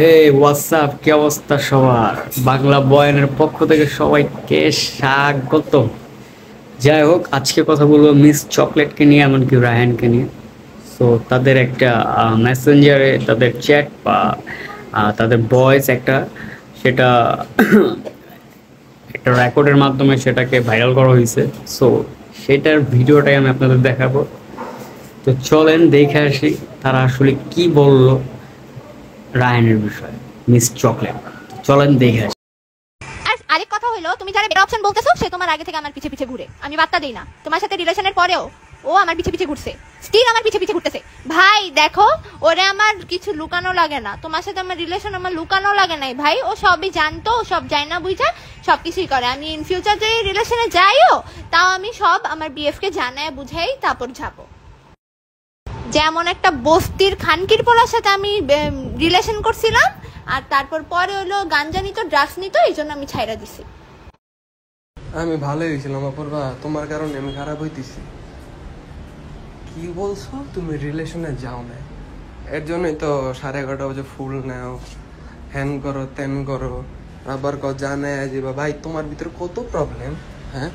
হে WhatsApp, কি অবস্থা সবার? বাংলা বয়ানের পক্ষ থেকে সবাইকে স্বাগত। যাই হোক, আজকে কথা বলবো মিস চকলেটকে নিয়ে, এমনকি রায়হানকে নিয়ে। সো তাদের একটা মেসেঞ্জারে তাদের চ্যাট বা তাদের ভয়েস একটা, সেটা একটা রেকর্ডের মাধ্যমে সেটাকে ভাইরাল করা হয়েছে। সো সেটার ভিডিওটাই আমি আপনাদের দেখাবো। তো চলেন দেখে আসি তারা আসলে কি বললো রায়হানের বিষয়ে, মিস চকলেট। চলেন দেখে আসি। আর আরেক কথা হলো, তুমি যারা বেটার অপশন বলতেছো সে তোমার আগে থেকে আমার পিছে পিছে ঘুরে, আমি বার্তা দেই না। তোমার সাথে রিলেশনের পরেও ও আমার পিছে পিছে ঘুরছে, স্টিল আমার পিছে পিছে ঘুরতেছে। ভাই দেখো, ওরে আমার কিছু লুকানো লাগে না, তোমার সাথে আমার রিলেশন আমার লুকানো লাগে নাই ভাই। ও সবই জানতো, ও সব যায় না বুঝা সবকিছুই করে। আমি ইন ফিউচার যে রিলেশনে যাইও, তাও আমি সব আমার বিএফ কে জানায় বুঝাই তারপর যাবো। যেমন একটা বস্তির খানকির পোলার সাথে আমি রিলেশন করছিলাম, আর তারপর পরে হলো গাঞ্জা নিত, ড্রাগস নিত, এই জন্য আমি ছাইরা দিছি। আমি ভালোই হয়েছিলাম অপূর্বা, তোমার কারণে আমি খারাপ হইতেছি। কি বলছো? তুমি রিলেশনে যাও না, এর জন্যই তো 11:30 বাজে ফুল নাও, হ্যান করো ত্যান করো, আবার জানে যাবা। ভাই তোমার ভিতরে কত প্রবলেম, হ্যাঁ?